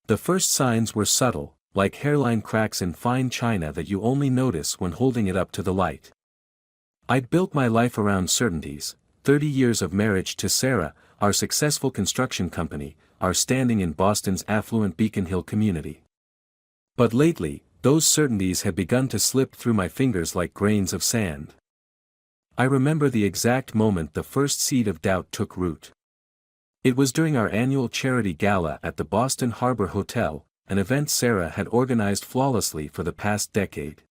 The first signs were subtle, like hairline cracks in fine china that you only notice when holding it up to the light. I'd built my life around certainties, 30 years of marriage to Sarah, our successful construction company, our standing in Boston's affluent Beacon Hill community. But lately, those certainties had begun to slip through my fingers like grains of sand. I remember the exact moment the first seed of doubt took root. It was during our annual charity gala at the Boston Harbor Hotel, an event Sarah had organized flawlessly for the past decade.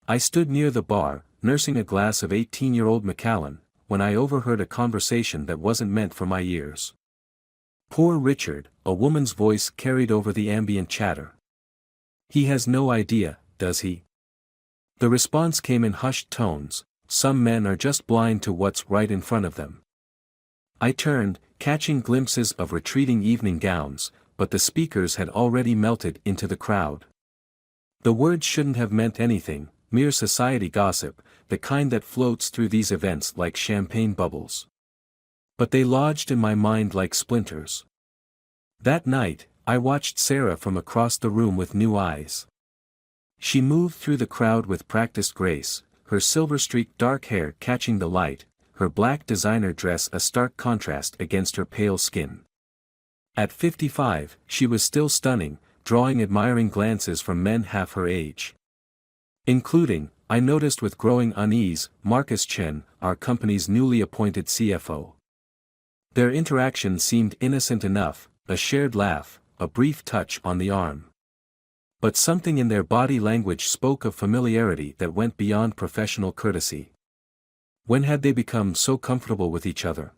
I stood near the bar, nursing a glass of 18-year-old Macallan, when I overheard a conversation that wasn't meant for my ears. "Poor Richard," a woman's voice carried over the ambient chatter. "He has no idea, does he?" The response came in hushed tones, "Some men are just blind to what's right in front of them." I turned, catching glimpses of retreating evening gowns, but the speakers had already melted into the crowd. The words shouldn't have meant anything, mere society gossip, the kind that floats through these events like champagne bubbles. But they lodged in my mind like splinters. That night, I watched Sarah from across the room with new eyes. She moved through the crowd with practiced grace, her silver-streaked dark hair catching the light, her black designer dress a stark contrast against her pale skin. At 55, she was still stunning, drawing admiring glances from men half her age. Including, I noticed with growing unease, Marcus Chen, our company's newly appointed CFO. Their interaction seemed innocent enough, a shared laugh, a brief touch on the arm. But something in their body language spoke of familiarity that went beyond professional courtesy. When had they become so comfortable with each other?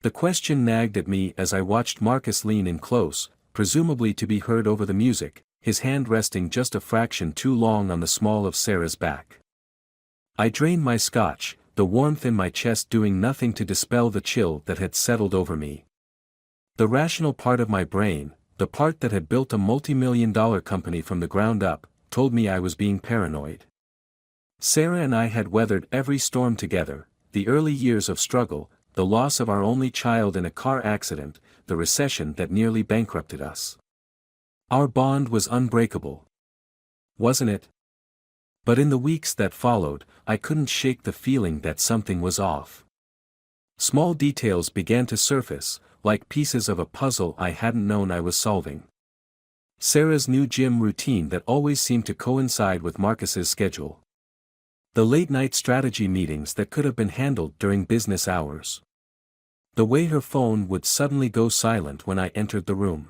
The question nagged at me as I watched Marcus lean in close, presumably to be heard over the music, his hand resting just a fraction too long on the small of Sarah's back. I drained my scotch, the warmth in my chest doing nothing to dispel the chill that had settled over me. The rational part of my brain, the part that had built a multi-million-dollar company from the ground up, told me I was being paranoid. Sarah and I had weathered every storm together, the early years of struggle, the loss of our only child in a car accident, the recession that nearly bankrupted us. Our bond was unbreakable. Wasn't it? But in the weeks that followed, I couldn't shake the feeling that something was off. Small details began to surface, like pieces of a puzzle I hadn't known I was solving. Sarah's new gym routine that always seemed to coincide with Marcus's schedule. The late-night strategy meetings that could have been handled during business hours. The way her phone would suddenly go silent when I entered the room.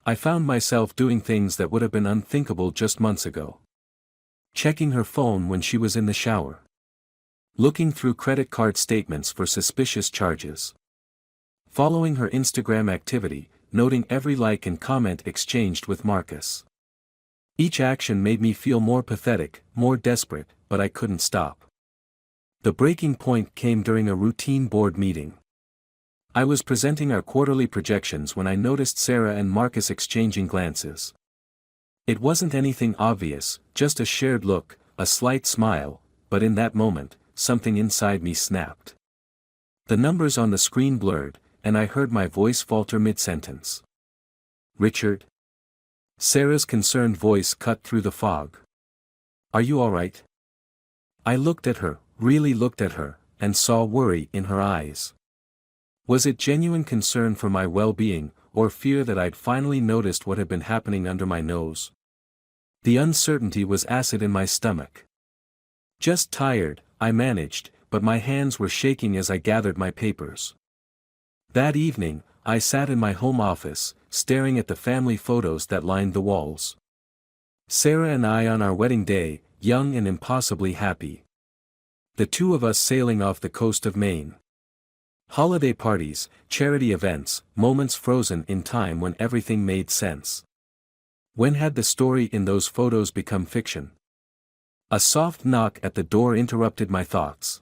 I found myself doing things that would have been unthinkable just months ago. Checking her phone when she was in the shower. Looking through credit card statements for suspicious charges. Following her Instagram activity, noting every like and comment exchanged with Marcus. Each action made me feel more pathetic, more desperate, but I couldn't stop. The breaking point came during a routine board meeting. I was presenting our quarterly projections when I noticed Sarah and Marcus exchanging glances. It wasn't anything obvious, just a shared look, a slight smile, but in that moment, something inside me snapped. The numbers on the screen blurred, and I heard my voice falter mid-sentence. "Richard?" Sarah's concerned voice cut through the fog. "Are you all right?" I looked at her, really looked at her, and saw worry in her eyes. Was it genuine concern for my well-being, or fear that I'd finally noticed what had been happening under my nose? The uncertainty was acid in my stomach. "Just tired," I managed, but my hands were shaking as I gathered my papers. That evening, I sat in my home office, staring at the family photos that lined the walls. Sarah and I on our wedding day, young and impossibly happy. The two of us sailing off the coast of Maine. Holiday parties, charity events, moments frozen in time when everything made sense. When had the story in those photos become fiction? A soft knock at the door interrupted my thoughts.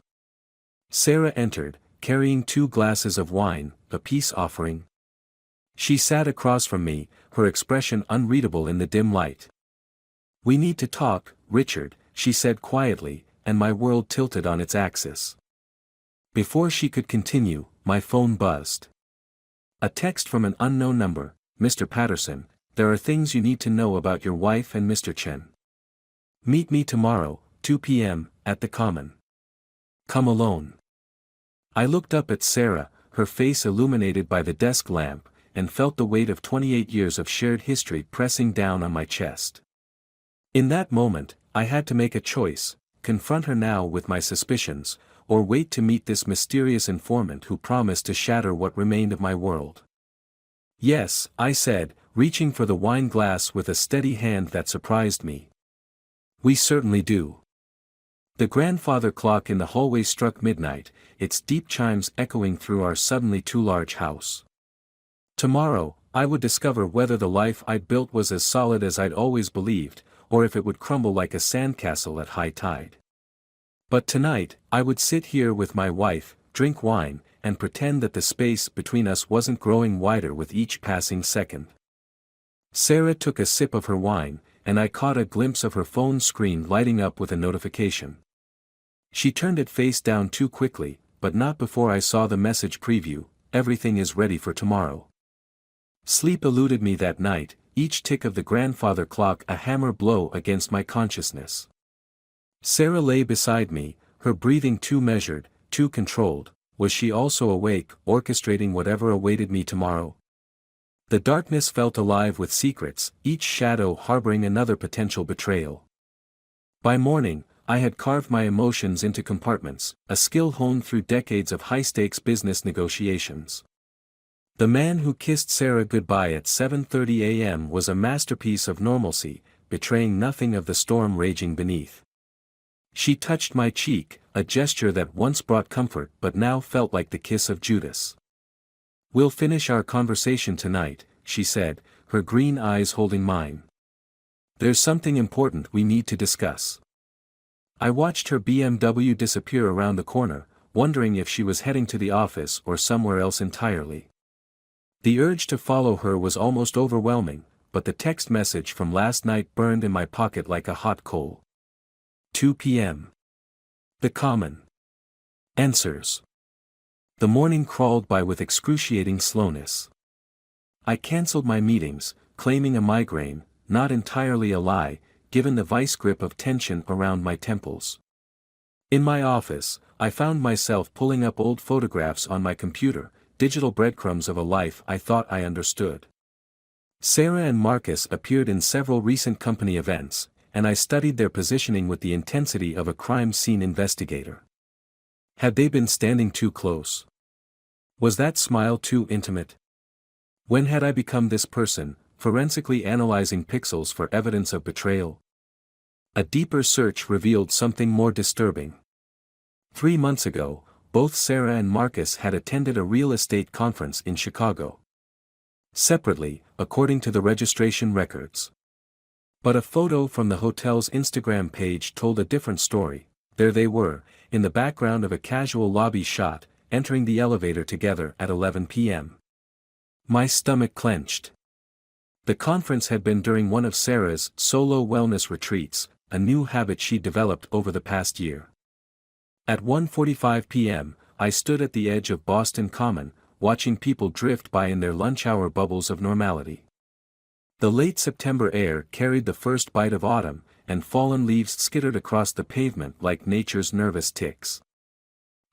Sarah entered, carrying 2 glasses of wine, a peace offering. She sat across from me, her expression unreadable in the dim light. "We need to talk, Richard," she said quietly, and my world tilted on its axis. Before she could continue, my phone buzzed. A text from an unknown number, Mr. Patterson, there are things you need to know about your wife and Mr. Chen. Meet me tomorrow, 2 p.m., at the Common. Come alone. I looked up at Sarah, her face illuminated by the desk lamp, and felt the weight of 28 years of shared history pressing down on my chest. In that moment, I had to make a choice: confront her now with my suspicions, or wait to meet this mysterious informant who promised to shatter what remained of my world. Yes, I said, reaching for the wine glass with a steady hand that surprised me. We certainly do. The grandfather clock in the hallway struck midnight, its deep chimes echoing through our suddenly too large house. Tomorrow, I would discover whether the life I'd built was as solid as I'd always believed, or if it would crumble like a sandcastle at high tide. But tonight, I would sit here with my wife, drink wine, and pretend that the space between us wasn't growing wider with each passing second. Sarah took a sip of her wine, and I caught a glimpse of her phone screen lighting up with a notification. She turned it face down too quickly, but not before I saw the message preview: everything is ready for tomorrow. Sleep eluded me that night, each tick of the grandfather clock a hammer blow against my consciousness. Sarah lay beside me, her breathing too measured, too controlled. Was she also awake, orchestrating whatever awaited me tomorrow? The darkness felt alive with secrets, each shadow harboring another potential betrayal. By morning, I had carved my emotions into compartments, a skill honed through decades of high-stakes business negotiations. The man who kissed Sarah goodbye at 7:30 a.m. was a masterpiece of normalcy, betraying nothing of the storm raging beneath. She touched my cheek, a gesture that once brought comfort but now felt like the kiss of Judas. "We'll finish our conversation tonight," she said, her green eyes holding mine. "There's something important we need to discuss." I watched her BMW disappear around the corner, wondering if she was heading to the office or somewhere else entirely. The urge to follow her was almost overwhelming, but the text message from last night burned in my pocket like a hot coal. 2 p.m. The Common. Answers. The morning crawled by with excruciating slowness. I cancelled my meetings, claiming a migraine, not entirely a lie, given the vice grip of tension around my temples. In my office, I found myself pulling up old photographs on my computer, digital breadcrumbs of a life I thought I understood. Sarah and Marcus appeared in several recent company events, and I studied their positioning with the intensity of a crime scene investigator. Had they been standing too close? Was that smile too intimate? When had I become this person, forensically analyzing pixels for evidence of betrayal? A deeper search revealed something more disturbing. 3 months ago, both Sarah and Marcus had attended a real estate conference in Chicago. Separately, according to the registration records. But a photo from the hotel's Instagram page told a different story. There they were, in the background of a casual lobby shot, entering the elevator together at 11 p.m. My stomach clenched. The conference had been during one of Sarah's solo wellness retreats, a new habit she'd developed over the past year. At 1:45 p.m., I stood at the edge of Boston Common, watching people drift by in their lunch-hour bubbles of normality. The late September air carried the first bite of autumn, and fallen leaves skittered across the pavement like nature's nervous ticks.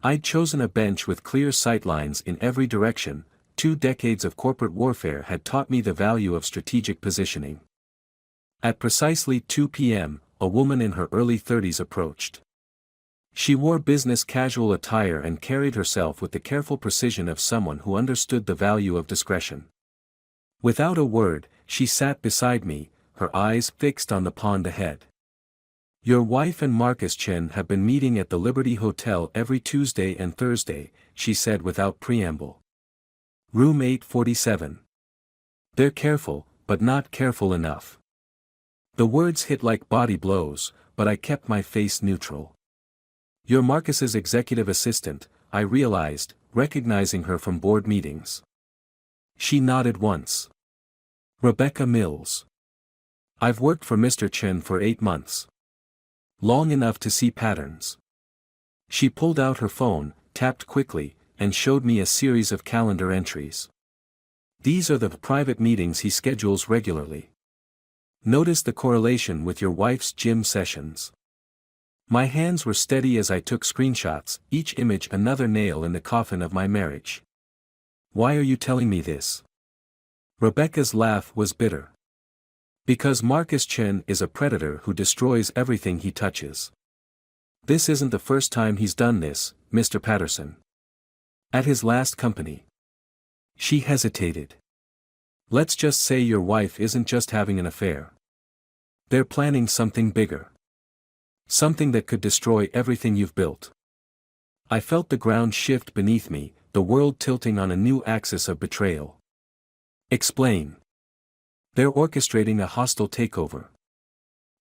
I'd chosen a bench with clear sightlines in every direction. 2 decades of corporate warfare had taught me the value of strategic positioning. At precisely 2 p.m., a woman in her early 30s approached. She wore business casual attire and carried herself with the careful precision of someone who understood the value of discretion. Without a word, she sat beside me, her eyes fixed on the pond ahead. "Your wife and Marcus Chen have been meeting at the Liberty Hotel every Tuesday and Thursday," she said without preamble. "Room 847. They're careful, but not careful enough." The words hit like body blows, but I kept my face neutral. "You're Marcus's executive assistant," I realized, recognizing her from board meetings. She nodded once. "Rebecca Mills. I've worked for Mr. Chen for 8 months. Long enough to see patterns." She pulled out her phone, tapped quickly, and showed me a series of calendar entries. These are the private meetings he schedules regularly. Notice the correlation with your wife's gym sessions. My hands were steady as I took screenshots, each image another nail in the coffin of my marriage. Why are you telling me this? Rebecca's laugh was bitter. Because Marcus Chen is a predator who destroys everything he touches. This isn't the first time he's done this, Mr. Patterson. At his last company. She hesitated. Let's just say your wife isn't just having an affair. They're planning something bigger. Something that could destroy everything you've built. I felt the ground shift beneath me, the world tilting on a new axis of betrayal. Explain. They're orchestrating a hostile takeover.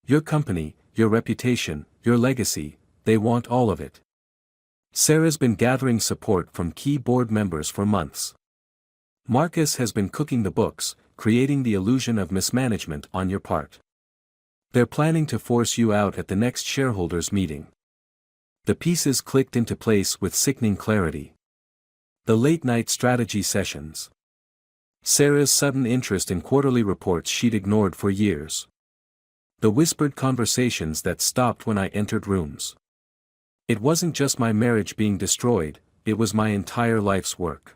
Your company, your reputation, your legacy, they want all of it. Sarah's been gathering support from key board members for months. Marcus has been cooking the books, creating the illusion of mismanagement on your part. They're planning to force you out at the next shareholders' meeting. The pieces clicked into place with sickening clarity. The late-night strategy sessions. Sarah's sudden interest in quarterly reports she'd ignored for years. The whispered conversations that stopped when I entered rooms. It wasn't just my marriage being destroyed, it was my entire life's work.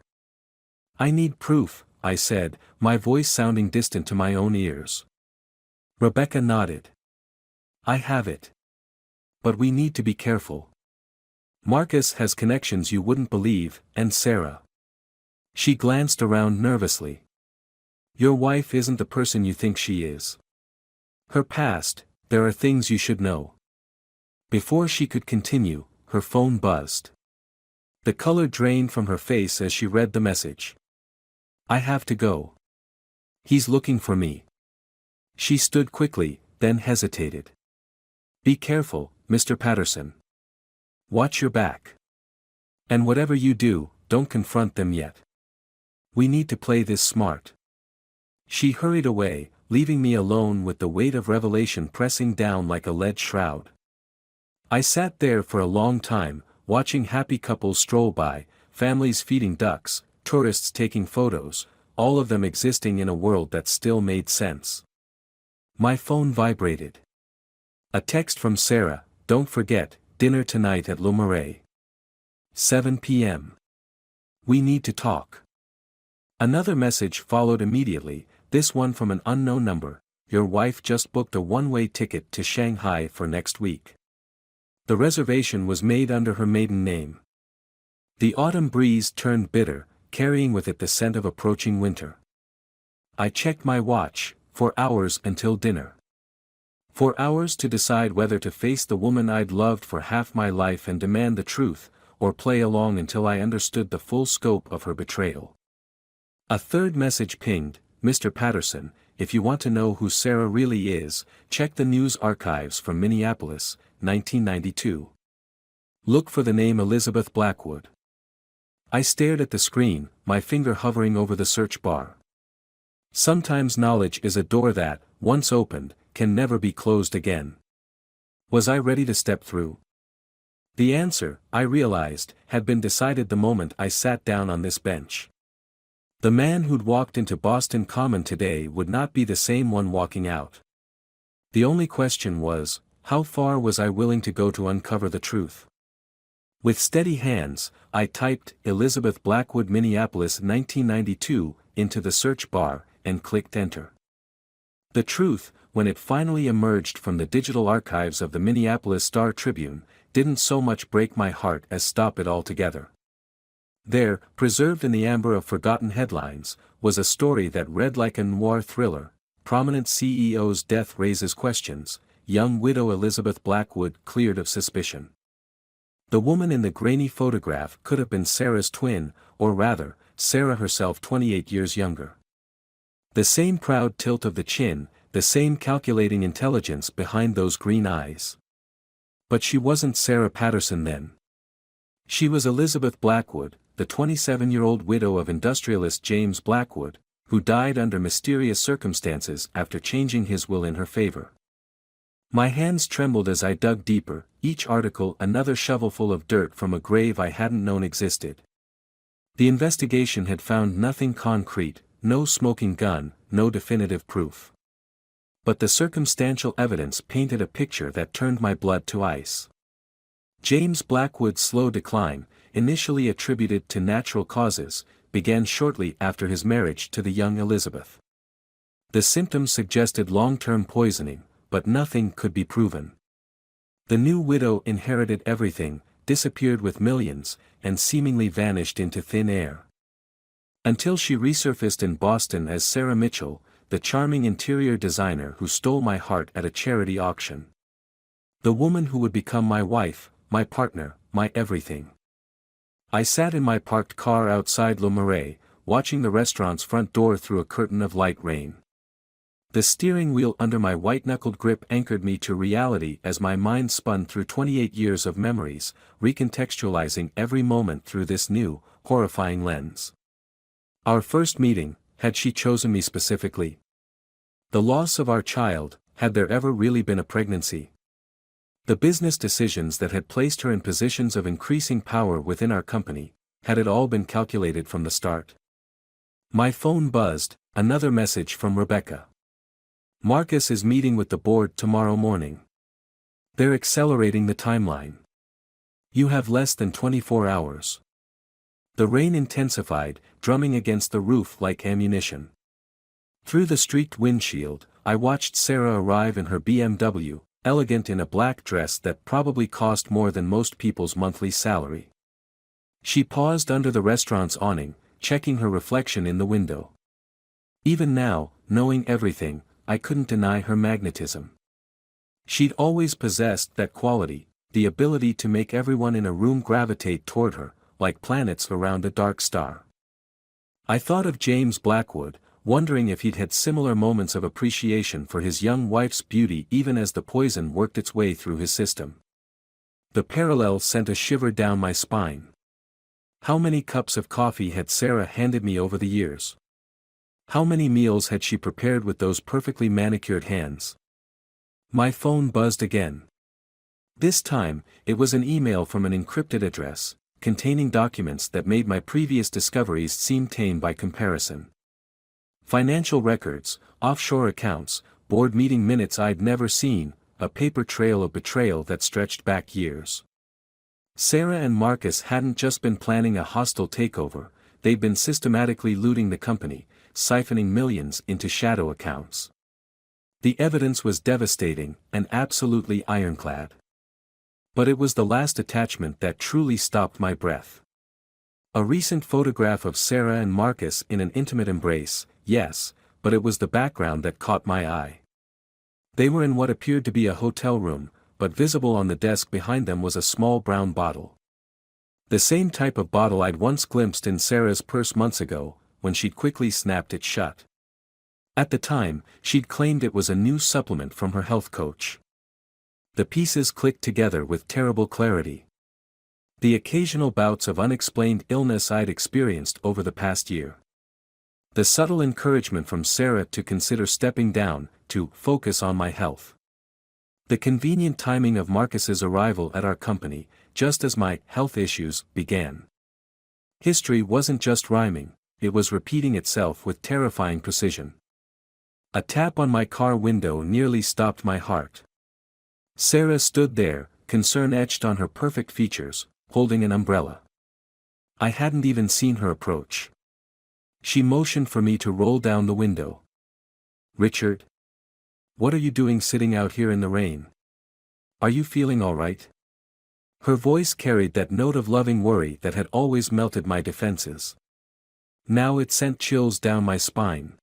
I need proof, I said, my voice sounding distant to my own ears. Rebecca nodded. I have it. But we need to be careful. Marcus has connections you wouldn't believe, and Sarah. She glanced around nervously. Your wife isn't the person you think she is. Her past, there are things you should know. Before she could continue, her phone buzzed. The color drained from her face as she read the message. I have to go. He's looking for me. She stood quickly, then hesitated. Be careful, Mr. Patterson. Watch your back. And whatever you do, don't confront them yet. We need to play this smart. She hurried away, leaving me alone with the weight of revelation pressing down like a lead shroud. I sat there for a long time, watching happy couples stroll by, families feeding ducks, tourists taking photos, all of them existing in a world that still made sense. My phone vibrated. A text from Sarah, don't forget, dinner tonight at Le Marais. 7 p.m. We need to talk. Another message followed immediately, this one from an unknown number, your wife just booked a one-way ticket to Shanghai for next week. The reservation was made under her maiden name. The autumn breeze turned bitter, carrying with it the scent of approaching winter. I checked my watch, 4 hours until dinner. 4 hours to decide whether to face the woman I'd loved for half my life and demand the truth, or play along until I understood the full scope of her betrayal. A third message pinged, Mr. Patterson, if you want to know who Sarah really is, check the news archives from Minneapolis, 1992. Look for the name Elizabeth Blackwood. I stared at the screen, my finger hovering over the search bar. Sometimes knowledge is a door that, once opened, can never be closed again. Was I ready to step through? The answer, I realized, had been decided the moment I sat down on this bench. The man who'd walked into Boston Common today would not be the same one walking out. The only question was, how far was I willing to go to uncover the truth? With steady hands, I typed Elizabeth Blackwood Minneapolis 1992 into the search bar, and clicked enter. The truth, when it finally emerged from the digital archives of the Minneapolis Star-Tribune, didn't so much break my heart as stop it altogether. There, preserved in the amber of forgotten headlines, was a story that read like a noir thriller. Prominent CEO's death raises questions, young widow Elizabeth Blackwood cleared of suspicion. The woman in the grainy photograph could have been Sarah's twin, or rather, Sarah herself 28 years younger. The same proud tilt of the chin, the same calculating intelligence behind those green eyes. But she wasn't Sarah Patterson then. She was Elizabeth Blackwood, the 27-year-old widow of industrialist James Blackwood, who died under mysterious circumstances after changing his will in her favor. My hands trembled as I dug deeper, each article another shovelful of dirt from a grave I hadn't known existed. The investigation had found nothing concrete, no smoking gun, no definitive proof. But the circumstantial evidence painted a picture that turned my blood to ice. James Blackwood's slow decline, initially attributed to natural causes, began shortly after his marriage to the young Elizabeth. The symptoms suggested long-term poisoning, but nothing could be proven. The new widow inherited everything, disappeared with millions, and seemingly vanished into thin air. Until she resurfaced in Boston as Sarah Mitchell, the charming interior designer who stole my heart at a charity auction. The woman who would become my wife, my partner, my everything. I sat in my parked car outside Le Marais, watching the restaurant's front door through a curtain of light rain. The steering wheel under my white-knuckled grip anchored me to reality as my mind spun through 28 years of memories, recontextualizing every moment through this new, horrifying lens. Our first meeting, had she chosen me specifically? The loss of our child, had there ever really been a pregnancy? The business decisions that had placed her in positions of increasing power within our company, had it all been calculated from the start? My phone buzzed, another message from Rebecca. Marcus is meeting with the board tomorrow morning. They're accelerating the timeline. You have less than 24 hours. The rain intensified, drumming against the roof like ammunition. Through the streaked windshield, I watched Sarah arrive in her BMW, elegant in a black dress that probably cost more than most people's monthly salary. She paused under the restaurant's awning, checking her reflection in the window. Even now, knowing everything, I couldn't deny her magnetism. She'd always possessed that quality, the ability to make everyone in a room gravitate toward her, like planets around a dark star. I thought of James Blackwood, wondering if he'd had similar moments of appreciation for his young wife's beauty even as the poison worked its way through his system. The parallel sent a shiver down my spine. How many cups of coffee had Sarah handed me over the years? How many meals had she prepared with those perfectly manicured hands? My phone buzzed again. This time, it was an email from an encrypted address, containing documents that made my previous discoveries seem tame by comparison. Financial records, offshore accounts, board meeting minutes I'd never seen, a paper trail of betrayal that stretched back years. Sarah and Marcus hadn't just been planning a hostile takeover, they'd been systematically looting the company, siphoning millions into shadow accounts. The evidence was devastating, and absolutely ironclad. But it was the last attachment that truly stopped my breath. A recent photograph of Sarah and Marcus in an intimate embrace, yes, but it was the background that caught my eye. They were in what appeared to be a hotel room, but visible on the desk behind them was a small brown bottle. The same type of bottle I'd once glimpsed in Sarah's purse months ago, when she'd quickly snapped it shut. At the time, she'd claimed it was a new supplement from her health coach. The pieces clicked together with terrible clarity. The occasional bouts of unexplained illness I'd experienced over the past year. The subtle encouragement from Sarah to consider stepping down, to focus on my health. The convenient timing of Marcus's arrival at our company, just as my health issues began. History wasn't just rhyming, it was repeating itself with terrifying precision. A tap on my car window nearly stopped my heart. Sarah stood there, concern etched on her perfect features, holding an umbrella. I hadn't even seen her approach. She motioned for me to roll down the window. "Richard? What are you doing sitting out here in the rain? Are you feeling all right?" Her voice carried that note of loving worry that had always melted my defenses. Now it sent chills down my spine.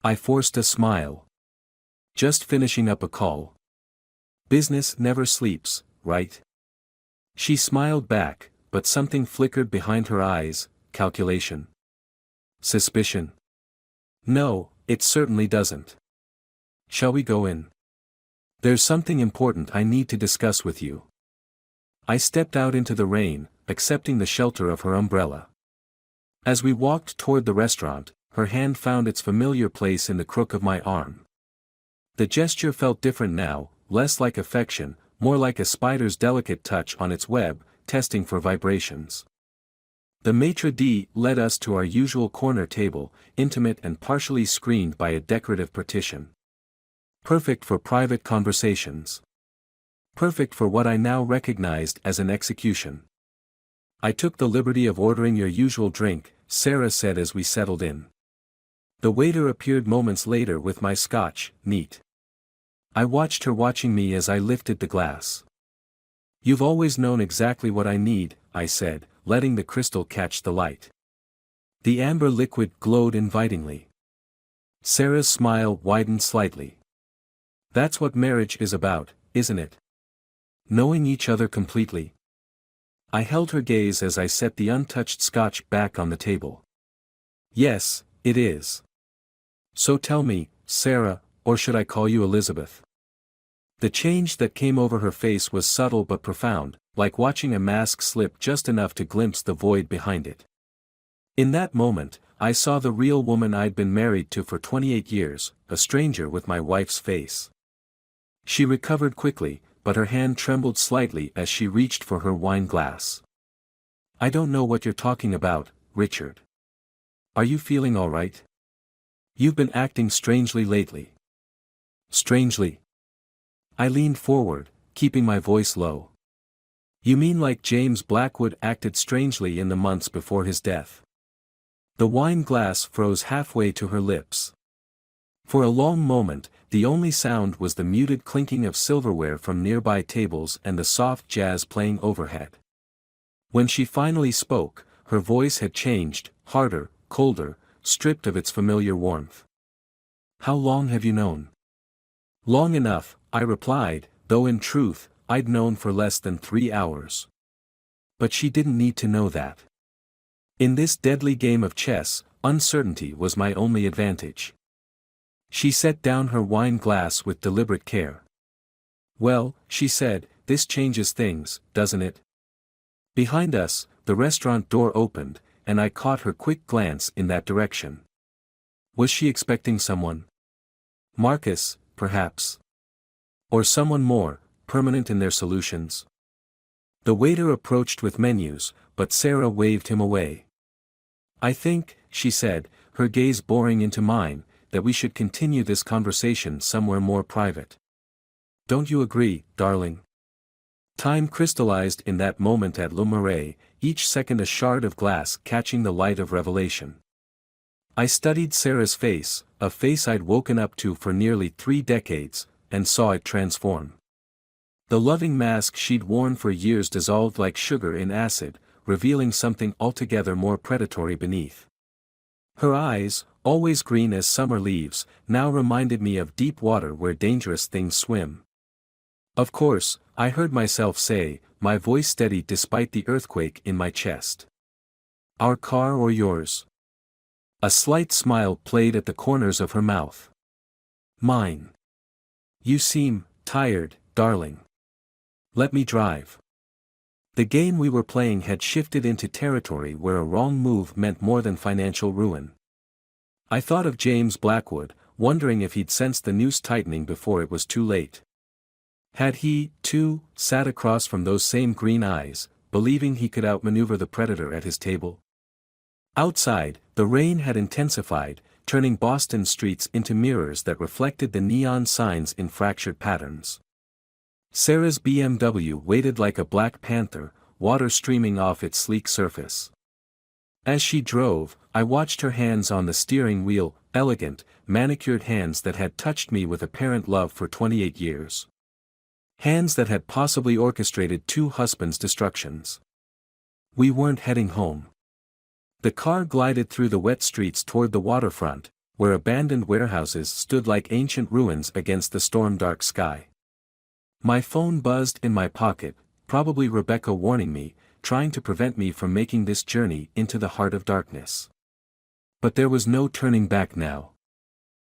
I forced a smile. "Just finishing up a call. Business never sleeps, right?" She smiled back, but something flickered behind her eyes. Calculation? Suspicion? "No, it certainly doesn't. Shall we go in? There's something important I need to discuss with you." I stepped out into the rain, accepting the shelter of her umbrella. As we walked toward the restaurant, her hand found its familiar place in the crook of my arm. The gesture felt different now, less like affection, more like a spider's delicate touch on its web, testing for vibrations. The maitre d' led us to our usual corner table, intimate and partially screened by a decorative partition. Perfect for private conversations. Perfect for what I now recognized as an execution. "I took the liberty of ordering your usual drink," Sarah said as we settled in. The waiter appeared moments later with my scotch, neat. I watched her watching me as I lifted the glass. "You've always known exactly what I need," I said, letting the crystal catch the light. The amber liquid glowed invitingly. Sarah's smile widened slightly. "That's what marriage is about, isn't it? Knowing each other completely." I held her gaze as I set the untouched scotch back on the table. "Yes, it is. So tell me, Sarah, or should I call you Elizabeth?" The change that came over her face was subtle but profound, like watching a mask slip just enough to glimpse the void behind it. In that moment, I saw the real woman I'd been married to for 28 years, a stranger with my wife's face. She recovered quickly, but her hand trembled slightly as she reached for her wine glass. "I don't know what you're talking about, Richard. Are you feeling all right? You've been acting strangely lately." "Strangely?" I leaned forward, keeping my voice low. "You mean like James Blackwood acted strangely in the months before his death?" The wine glass froze halfway to her lips. For a long moment, the only sound was the muted clinking of silverware from nearby tables and the soft jazz playing overhead. When she finally spoke, her voice had changed, harder, colder, stripped of its familiar warmth. "How long have you known?" "Long enough," I replied, though in truth, I'd known for less than 3 hours. But she didn't need to know that. In this deadly game of chess, uncertainty was my only advantage. She set down her wine glass with deliberate care. "Well," she said, "this changes things, doesn't it?" Behind us, the restaurant door opened, and I caught her quick glance in that direction. Was she expecting someone? Marcus, perhaps? Or someone more permanent in their solutions? The waiter approached with menus, but Sarah waved him away. "I think," she said, her gaze boring into mine, "that we should continue this conversation somewhere more private. Don't you agree, darling?" Time crystallized in that moment at Le Marais, each second a shard of glass catching the light of revelation. I studied Sarah's face, a face I'd woken up to for nearly 3 decades, and saw it transform. The loving mask she'd worn for years dissolved like sugar in acid, revealing something altogether more predatory beneath. Her eyes, always green as summer leaves, now reminded me of deep water where dangerous things swim. "Of course," I heard myself say, my voice steady despite the earthquake in my chest. "Our car or yours?" A slight smile played at the corners of her mouth. "Mine. You seem tired, darling. Let me drive." The game we were playing had shifted into territory where a wrong move meant more than financial ruin. I thought of James Blackwood, wondering if he'd sensed the noose tightening before it was too late. Had he, too, sat across from those same green eyes, believing he could outmaneuver the predator at his table? Outside, the rain had intensified, turning Boston streets into mirrors that reflected the neon signs in fractured patterns. Sarah's BMW waited like a black panther, water streaming off its sleek surface. As she drove, I watched her hands on the steering wheel, elegant, manicured hands that had touched me with apparent love for 28 years. Hands that had possibly orchestrated 2 husbands' destructions. We weren't heading home. The car glided through the wet streets toward the waterfront, where abandoned warehouses stood like ancient ruins against the storm-dark sky. My phone buzzed in my pocket, probably Rebecca warning me, trying to prevent me from making this journey into the heart of darkness. But there was no turning back now.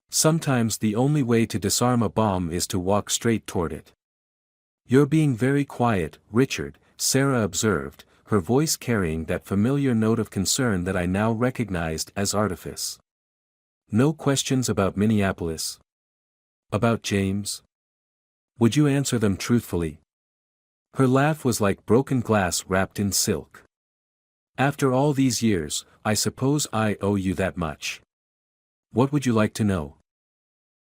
Sometimes the only way to disarm a bomb is to walk straight toward it. "You're being very quiet, Richard," Sarah observed, her voice carrying that familiar note of concern that I now recognized as artifice. "No questions about Minneapolis? About James? Would you answer them truthfully?" Her laugh was like broken glass wrapped in silk. After all these years, I suppose I owe you that much. What would you like to know?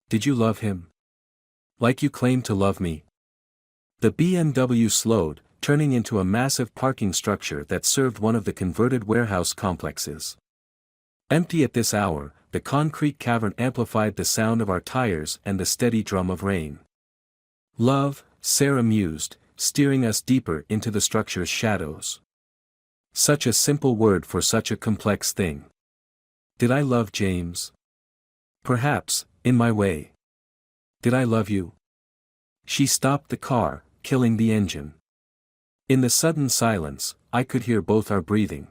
Did you love him? Like you claim to love me? The BMW slowed, turning into a massive parking structure that served one of the converted warehouse complexes. Empty at this hour, the concrete cavern amplified the sound of our tires and the steady drum of rain. Love, Sarah mused, steering us deeper into the structure's shadows. Such a simple word for such a complex thing. Did I love James? Perhaps, in my way. Did I love you? She stopped the car, killing the engine. In the sudden silence, I could hear both our breathing.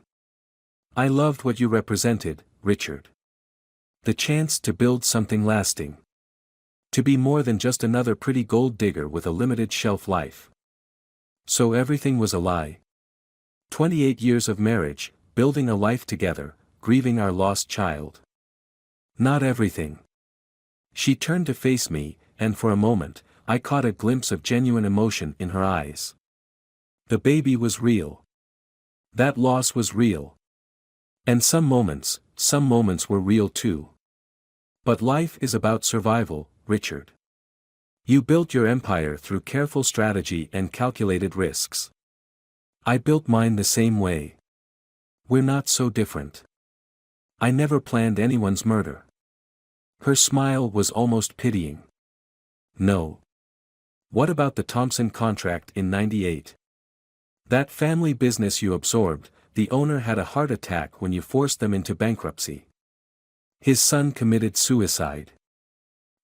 I loved what you represented, Richard. The chance to build something lasting. To be more than just another pretty gold digger with a limited shelf life. So everything was a lie. 28 years of marriage, building a life together, grieving our lost child. Not everything. She turned to face me, and for a moment, I caught a glimpse of genuine emotion in her eyes. The baby was real. That loss was real. And some moments were real too. But life is about survival, Richard. You built your empire through careful strategy and calculated risks. I built mine the same way. We're not so different. I never planned anyone's murder. Her smile was almost pitying. No. What about the Thompson contract in '98? That family business you absorbed, the owner had a heart attack when you forced them into bankruptcy. His son committed suicide.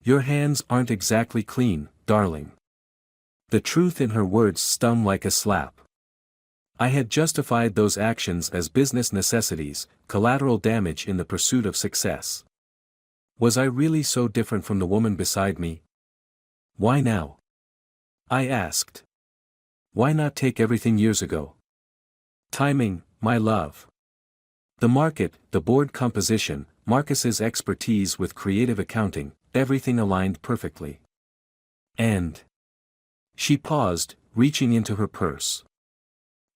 Your hands aren't exactly clean, darling. The truth in her words stung like a slap. I had justified those actions as business necessities, collateral damage in the pursuit of success. Was I really so different from the woman beside me? Why now? I asked. Why not take everything years ago? Timing, my love. The market, the board composition, Marcus's expertise with creative accounting, everything aligned perfectly. And she paused, reaching into her purse.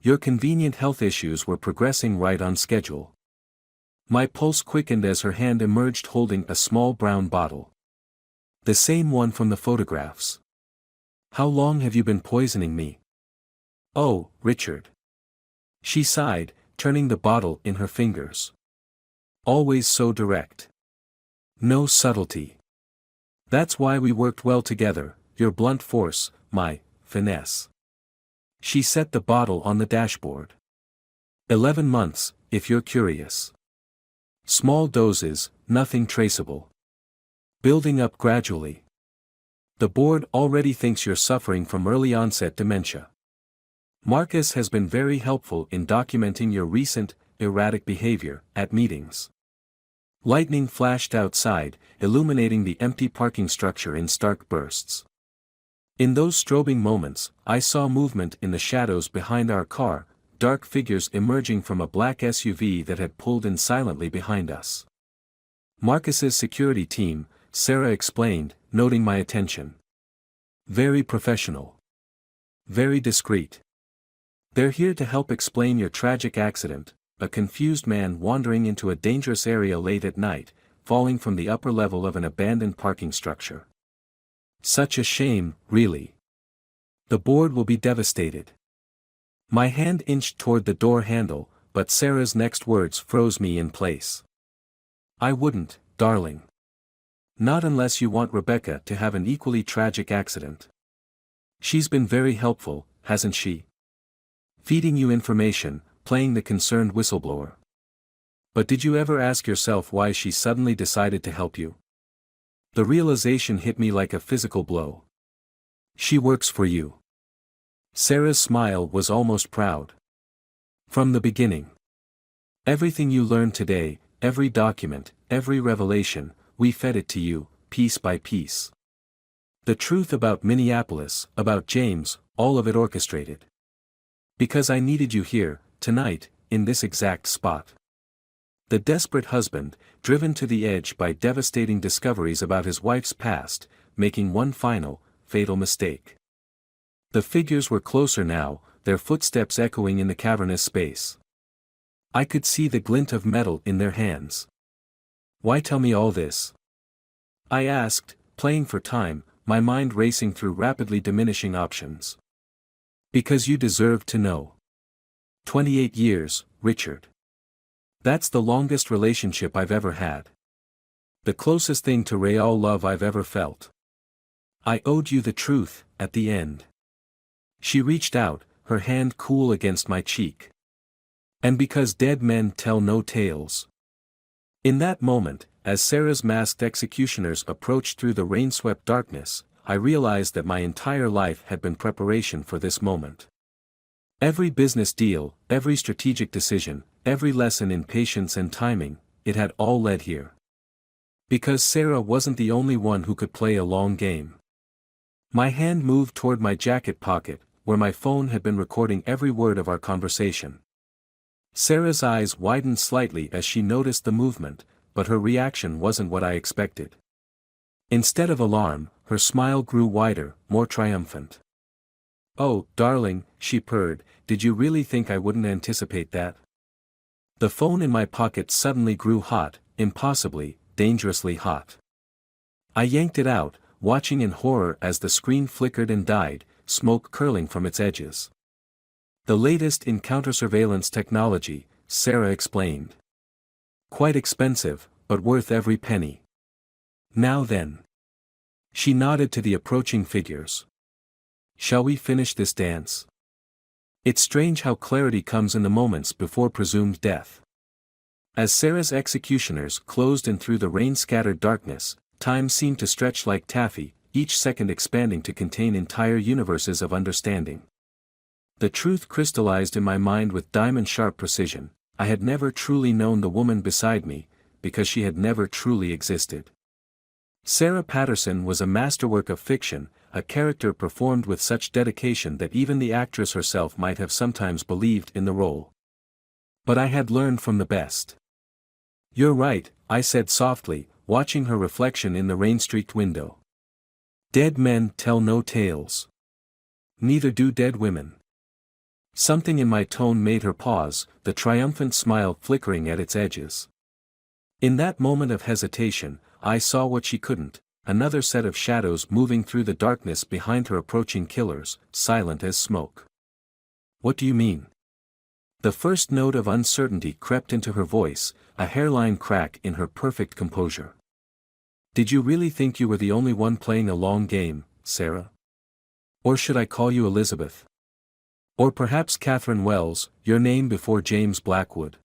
Your convenient health issues were progressing right on schedule. My pulse quickened as her hand emerged holding a small brown bottle. The same one from the photographs. How long have you been poisoning me? Oh, Richard. She sighed, turning the bottle in her fingers. Always so direct. No subtlety. That's why we worked well together, your blunt force, my finesse. She set the bottle on the dashboard. 11 months, if you're curious. Small doses, nothing traceable. Building up gradually. The board already thinks you're suffering from early onset dementia. Marcus has been very helpful in documenting your recent, erratic behavior at meetings. Lightning flashed outside, illuminating the empty parking structure in stark bursts. In those strobing moments, I saw movement in the shadows behind our car, dark figures emerging from a black SUV that had pulled in silently behind us. Marcus's security team, Sarah explained, noting my attention. Very professional. Very discreet. They're here to help explain your tragic accident, a confused man wandering into a dangerous area late at night, falling from the upper level of an abandoned parking structure. Such a shame, really. The board will be devastated. My hand inched toward the door handle, but Sarah's next words froze me in place. I wouldn't, darling. Not unless you want Rebecca to have an equally tragic accident. She's been very helpful, hasn't she? Feeding you information, playing the concerned whistleblower. But did you ever ask yourself why she suddenly decided to help you? The realization hit me like a physical blow. She works for you. Sarah's smile was almost proud. From the beginning. Everything you learned today, every document, every revelation, we fed it to you, piece by piece. The truth about Minneapolis, about James, all of it orchestrated. Because I needed you here, tonight, in this exact spot. The desperate husband, driven to the edge by devastating discoveries about his wife's past, making one final, fatal mistake. The figures were closer now, their footsteps echoing in the cavernous space. I could see the glint of metal in their hands. "Why tell me all this?" I asked, playing for time, my mind racing through rapidly diminishing options. "Because you deserve to know." 28 years, Richard. That's the longest relationship I've ever had. The closest thing to real love I've ever felt. I owed you the truth, at the end. She reached out, her hand cool against my cheek. "And because dead men tell no tales." In that moment, as Sarah's masked executioners approached through the rain-swept darkness, I realized that my entire life had been preparation for this moment. Every business deal, every strategic decision, every lesson in patience and timing, it had all led here. Because Sarah wasn't the only one who could play a long game. My hand moved toward my jacket pocket, where my phone had been recording every word of our conversation. Sarah's eyes widened slightly as she noticed the movement, but her reaction wasn't what I expected. Instead of alarm, her smile grew wider, more triumphant. "Oh, darling," she purred, "did you really think I wouldn't anticipate that?" The phone in my pocket suddenly grew hot, impossibly, dangerously hot. I yanked it out, watching in horror as the screen flickered and died, smoke curling from its edges. "The latest in counter-surveillance technology," Sarah explained. "Quite expensive, but worth every penny. Now then." She nodded to the approaching figures. "Shall we finish this dance?" It's strange how clarity comes in the moments before presumed death. As Sarah's executioners closed in through the rain-scattered darkness, time seemed to stretch like taffy, each second expanding to contain entire universes of understanding. The truth crystallized in my mind with diamond-sharp precision: I had never truly known the woman beside me, because she had never truly existed. Sarah Patterson was a masterwork of fiction, a character performed with such dedication that even the actress herself might have sometimes believed in the role. But I had learned from the best. "You're right," I said softly, watching her reflection in the rain-streaked window. "Dead men tell no tales. Neither do dead women." Something in my tone made her pause, the triumphant smile flickering at its edges. In that moment of hesitation, I saw what she couldn't: another set of shadows moving through the darkness behind her approaching killers, silent as smoke. "What do you mean?" The first note of uncertainty crept into her voice, a hairline crack in her perfect composure. "Did you really think you were the only one playing a long game, Sarah? Or should I call you Elizabeth? Or perhaps Catherine Wells, your name before James Blackwood?"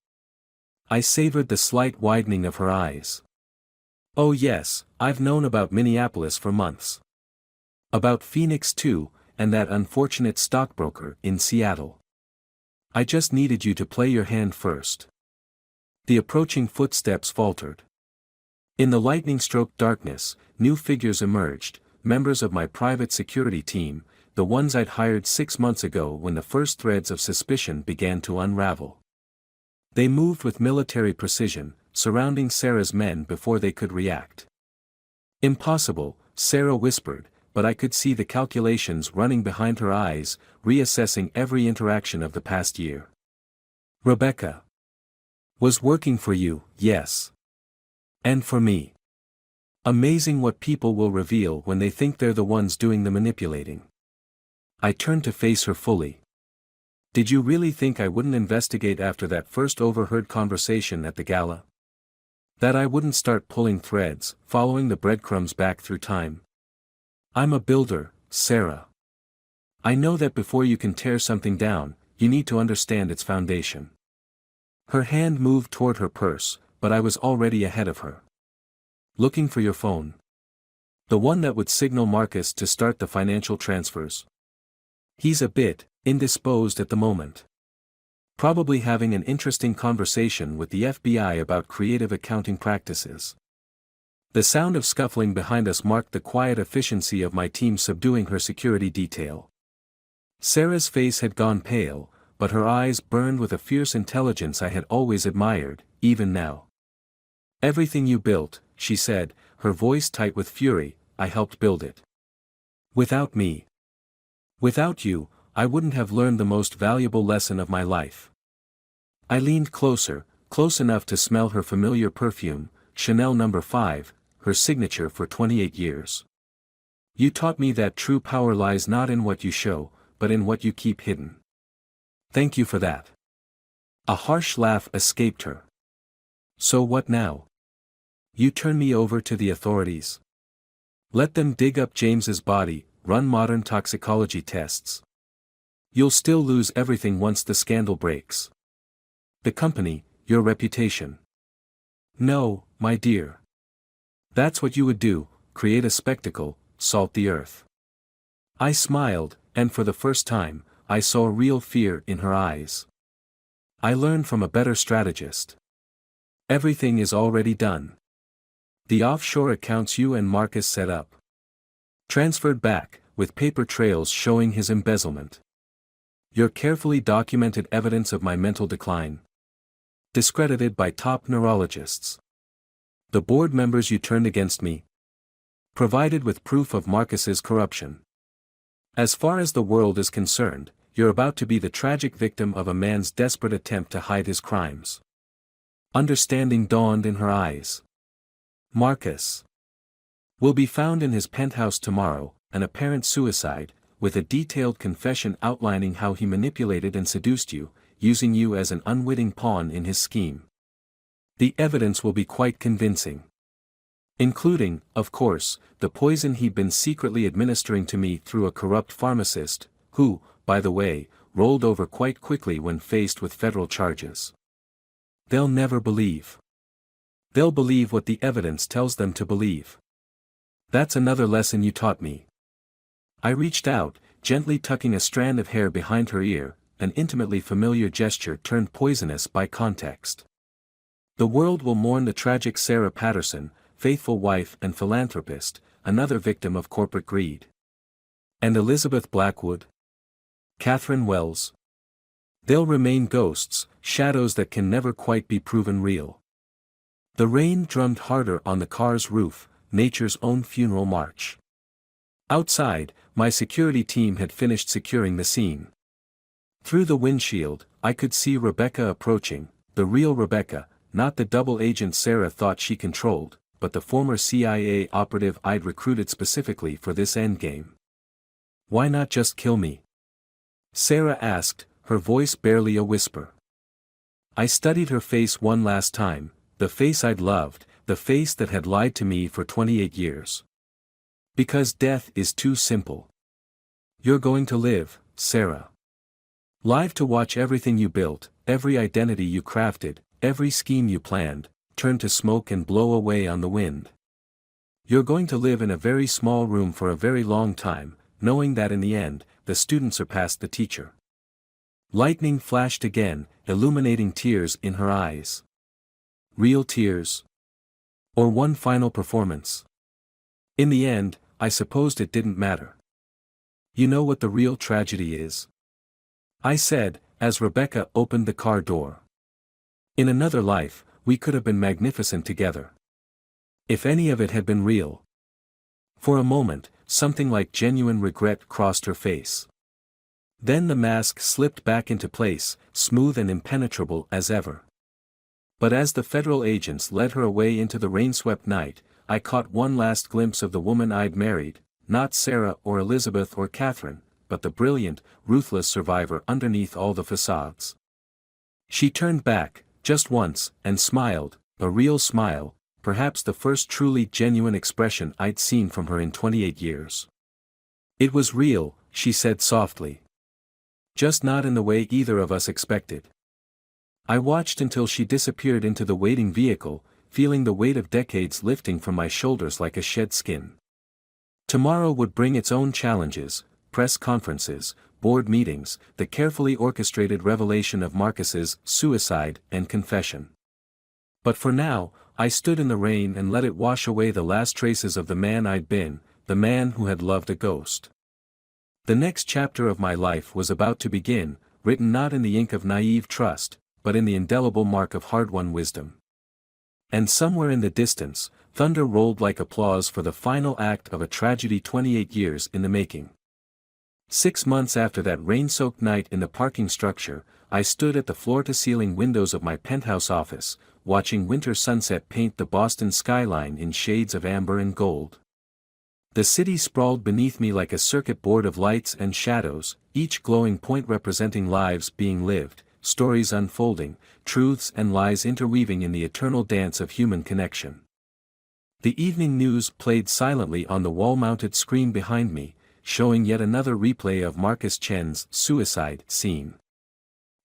I savored the slight widening of her eyes. "Oh yes, I've known about Minneapolis for months. About Phoenix too, and that unfortunate stockbroker in Seattle. I just needed you to play your hand first." The approaching footsteps faltered. In the lightning-stroked darkness, new figures emerged, members of my private security team, the ones I'd hired 6 months ago when the first threads of suspicion began to unravel. They moved with military precision, surrounding Sarah's men before they could react. "Impossible," Sarah whispered, but I could see the calculations running behind her eyes, reassessing every interaction of the past year. "Rebecca was working for you, yes. And for me. Amazing what people will reveal when they think they're the ones doing the manipulating." I turned to face her fully. "Did you really think I wouldn't investigate after that first overheard conversation at the gala? That I wouldn't start pulling threads, following the breadcrumbs back through time? I'm a builder, Sarah. I know that before you can tear something down, you need to understand its foundation." Her hand moved toward her purse, but I was already ahead of her. "Looking for your phone? The one that would signal Marcus to start the financial transfers? He's a bit indisposed at the moment. Probably having an interesting conversation with the FBI about creative accounting practices." The sound of scuffling behind us marked the quiet efficiency of my team subduing her security detail. Sarah's face had gone pale, but her eyes burned with a fierce intelligence I had always admired, even now. "Everything you built," she said, her voice tight with fury, "I helped build it. Without me. Without you, I wouldn't have learned the most valuable lesson of my life. I leaned closer, close enough to smell her familiar perfume, Chanel No. 5, her signature for 28 years. You taught me that true power lies not in what you show, but in what you keep hidden. Thank you for that. A harsh laugh escaped her. So what now? You turn me over to the authorities. Let them dig up James's body, run modern toxicology tests. You'll still lose everything once the scandal breaks. The company, your reputation. No, my dear. That's what you would do, create a spectacle, salt the earth. I smiled, and for the first time, I saw real fear in her eyes. I learned from a better strategist. Everything is already done. The offshore accounts you and Marcus set up. Transferred back, with paper trails showing his embezzlement. Your carefully documented evidence of my mental decline. Discredited by top neurologists. The board members you turned against me. Provided with proof of Marcus's corruption. As far as the world is concerned, you're about to be the tragic victim of a man's desperate attempt to hide his crimes. Understanding dawned in her eyes. Marcus will be found in his penthouse tomorrow, an apparent suicide, with a detailed confession outlining how he manipulated and seduced you, using you as an unwitting pawn in his scheme. The evidence will be quite convincing. Including, of course, the poison he'd been secretly administering to me through a corrupt pharmacist, who, by the way, rolled over quite quickly when faced with federal charges. They'll never believe. They'll believe what the evidence tells them to believe. That's another lesson you taught me. I reached out, gently tucking a strand of hair behind her ear, an intimately familiar gesture turned poisonous by context. The world will mourn the tragic Sarah Patterson, faithful wife and philanthropist, another victim of corporate greed. And Elizabeth Blackwood? Catherine Wells? They'll remain ghosts, shadows that can never quite be proven real. The rain drummed harder on the car's roof, nature's own funeral march. Outside, my security team had finished securing the scene. Through the windshield, I could see Rebecca approaching, the real Rebecca, not the double agent Sarah thought she controlled, but the former CIA operative I'd recruited specifically for this endgame. Why not just kill me? Sarah asked, her voice barely a whisper. I studied her face one last time, the face I'd loved, the face that had lied to me for 28 years. Because death is too simple. You're going to live, Sarah. Live to watch everything you built, every identity you crafted, every scheme you planned, turn to smoke and blow away on the wind. You're going to live in a very small room for a very long time, knowing that in the end, the student surpassed the teacher. Lightning flashed again, illuminating tears in her eyes. Real tears? Or one final performance? In the end, I supposed it didn't matter. You know what the real tragedy is? I said, as Rebecca opened the car door. In another life, we could have been magnificent together. If any of it had been real. For a moment, something like genuine regret crossed her face. Then the mask slipped back into place, smooth and impenetrable as ever. But as the federal agents led her away into the rain-swept night, I caught one last glimpse of the woman I'd married, not Sarah or Elizabeth or Catherine, but the brilliant, ruthless survivor underneath all the facades. She turned back, just once, and smiled, a real smile, perhaps the first truly genuine expression I'd seen from her in 28 years. It was real, she said softly. Just not in the way either of us expected. I watched until she disappeared into the waiting vehicle, feeling the weight of decades lifting from my shoulders like a shed skin. Tomorrow would bring its own challenges, press conferences, board meetings, the carefully orchestrated revelation of Marcus's suicide and confession. But for now, I stood in the rain and let it wash away the last traces of the man I'd been, the man who had loved a ghost. The next chapter of my life was about to begin, written not in the ink of naive trust, but in the indelible mark of hard-won wisdom. And somewhere in the distance, thunder rolled like applause for the final act of a tragedy 28 years in the making. 6 months after that rain-soaked night in the parking structure, I stood at the floor-to-ceiling windows of my penthouse office, watching winter sunset paint the Boston skyline in shades of amber and gold. The city sprawled beneath me like a circuit board of lights and shadows, each glowing point representing lives being lived, stories unfolding, truths and lies interweaving in the eternal dance of human connection. The evening news played silently on the wall-mounted screen behind me, showing yet another replay of Marcus Chen's suicide scene.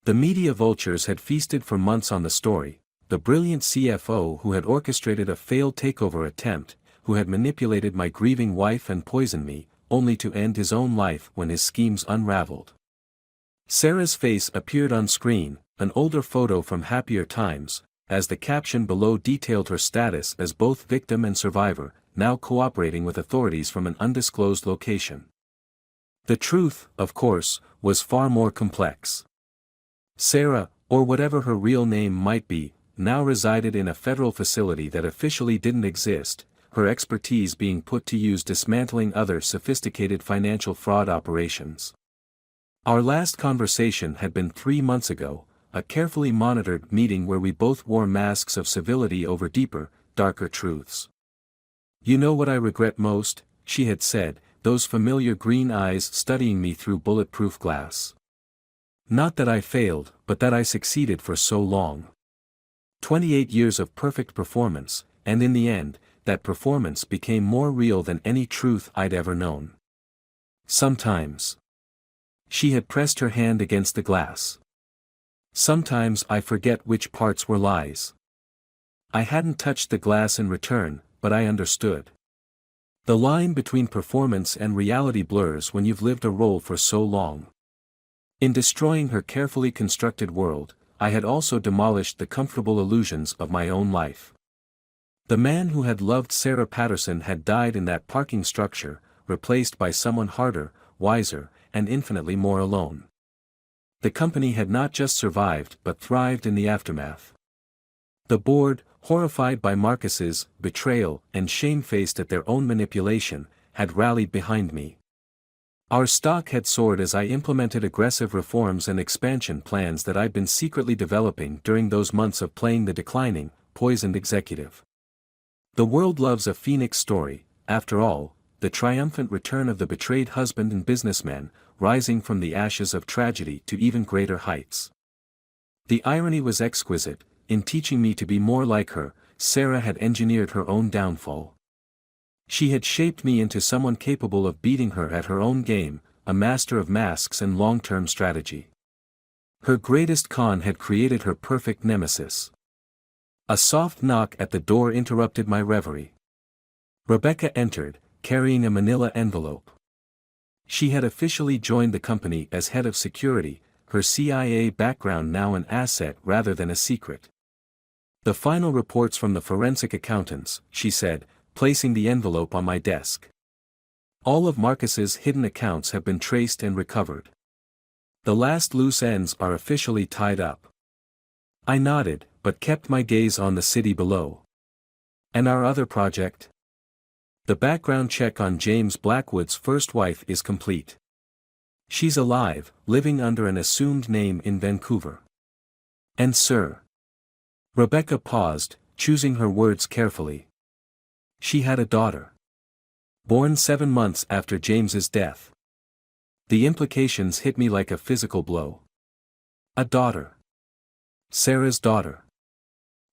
The media vultures had feasted for months on the story, the brilliant CFO who had orchestrated a failed takeover attempt, who had manipulated my grieving wife and poisoned me, only to end his own life when his schemes unraveled. Sarah's face appeared on screen, an older photo from happier times, as the caption below detailed her status as both victim and survivor, now cooperating with authorities from an undisclosed location. The truth, of course, was far more complex. Sarah, or whatever her real name might be, now resided in a federal facility that officially didn't exist, her expertise being put to use dismantling other sophisticated financial fraud operations. Our last conversation had been 3 months ago, a carefully monitored meeting where we both wore masks of civility over deeper, darker truths. "You know what I regret most," she had said, those familiar green eyes studying me through bulletproof glass. "Not that I failed, but that I succeeded for so long. 28 years of perfect performance, and in the end, that performance became more real than any truth I'd ever known. Sometimes." She had pressed her hand against the glass. "Sometimes I forget which parts were lies." I hadn't touched the glass in return, but I understood. The line between performance and reality blurs when you've lived a role for so long. In destroying her carefully constructed world, I had also demolished the comfortable illusions of my own life. The man who had loved Sarah Patterson had died in that parking structure, replaced by someone harder, wiser, and infinitely more alone. The company had not just survived but thrived in the aftermath. The board, horrified by Marcus's betrayal and shamefaced at their own manipulation, had rallied behind me. Our stock had soared as I implemented aggressive reforms and expansion plans that I'd been secretly developing during those months of playing the declining, poisoned executive. The world loves a phoenix story, after all, the triumphant return of the betrayed husband and businessman, rising from the ashes of tragedy to even greater heights. The irony was exquisite. In teaching me to be more like her, Sarah had engineered her own downfall. She had shaped me into someone capable of beating her at her own game, a master of masks and long-term strategy. Her greatest con had created her perfect nemesis. A soft knock at the door interrupted my reverie. Rebecca entered, carrying a manila envelope. She had officially joined the company as head of security, her CIA background now an asset rather than a secret. "The final reports from the forensic accountants," she said, placing the envelope on my desk. "All of Marcus's hidden accounts have been traced and recovered. The last loose ends are officially tied up." I nodded, but kept my gaze on the city below. "And our other project?" "The background check on James Blackwood's first wife is complete. She's alive, living under an assumed name in Vancouver. And sir." Rebecca paused, choosing her words carefully. "She had a daughter. Born 7 months after James's death." The implications hit me like a physical blow. A daughter. Sarah's daughter.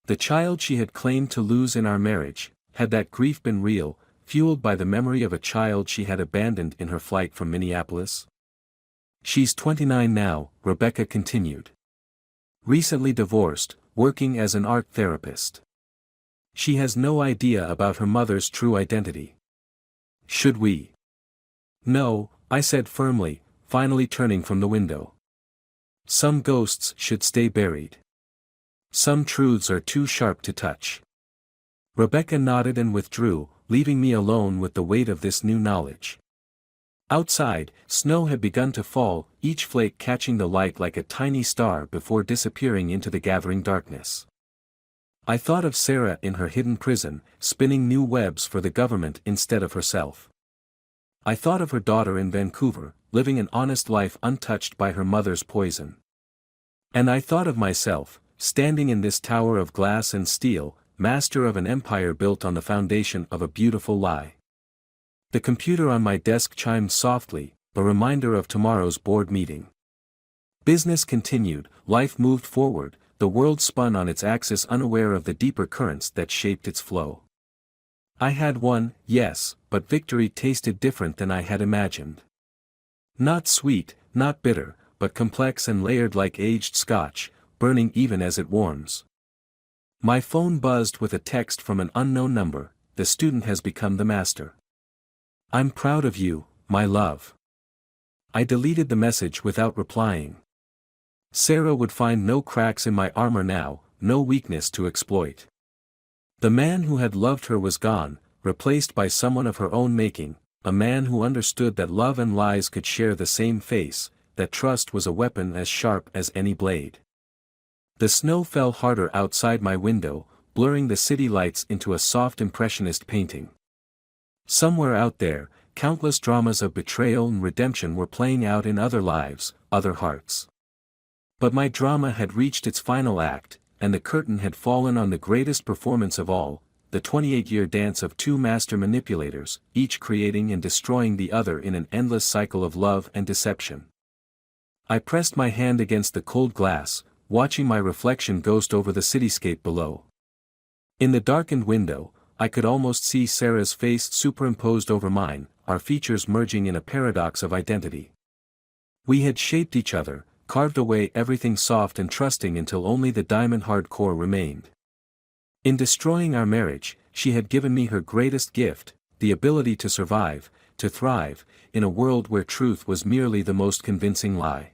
The child she had claimed to lose in our marriage. Had that grief been real, fueled by the memory of a child she had abandoned in her flight from Minneapolis? "She's 29 now," Rebecca continued. "Recently divorced, working as an art therapist. She has no idea about her mother's true identity." "Should we?" "No," I said firmly, finally turning from the window. "Some ghosts should stay buried. Some truths are too sharp to touch." Rebecca nodded and withdrew, leaving me alone with the weight of this new knowledge. Outside, snow had begun to fall, each flake catching the light like a tiny star before disappearing into the gathering darkness. I thought of Sarah in her hidden prison, spinning new webs for the government instead of herself. I thought of her daughter in Vancouver, living an honest life untouched by her mother's poison. And I thought of myself, standing in this tower of glass and steel, master of an empire built on the foundation of a beautiful lie. The computer on my desk chimed softly, a reminder of tomorrow's board meeting. Business continued, life moved forward, the world spun on its axis unaware of the deeper currents that shaped its flow. I had won, yes, but victory tasted different than I had imagined. Not sweet, not bitter, but complex and layered like aged scotch, burning even as it warms. My phone buzzed with a text from an unknown number. The student has become the master. I'm proud of you, my love. I deleted the message without replying. Sarah would find no cracks in my armor now, no weakness to exploit. The man who had loved her was gone, replaced by someone of her own making, a man who understood that love and lies could share the same face, that trust was a weapon as sharp as any blade. The snow fell harder outside my window, blurring the city lights into a soft impressionist painting. Somewhere out there, countless dramas of betrayal and redemption were playing out in other lives, other hearts. But my drama had reached its final act, and the curtain had fallen on the greatest performance of all, the 28-year dance of two master manipulators, each creating and destroying the other in an endless cycle of love and deception. I pressed my hand against the cold glass, watching my reflection ghost over the cityscape below. In the darkened window, I could almost see Sarah's face superimposed over mine, our features merging in a paradox of identity. We had shaped each other, carved away everything soft and trusting until only the diamond-hard core remained. In destroying our marriage, she had given me her greatest gift, the ability to survive, to thrive, in a world where truth was merely the most convincing lie.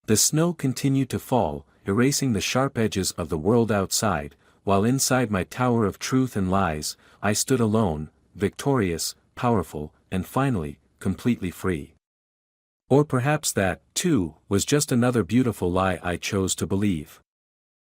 The snow continued to fall, erasing the sharp edges of the world outside, while inside my tower of truth and lies, I stood alone, victorious, powerful, and finally, completely free. Or perhaps that, too, was just another beautiful lie I chose to believe.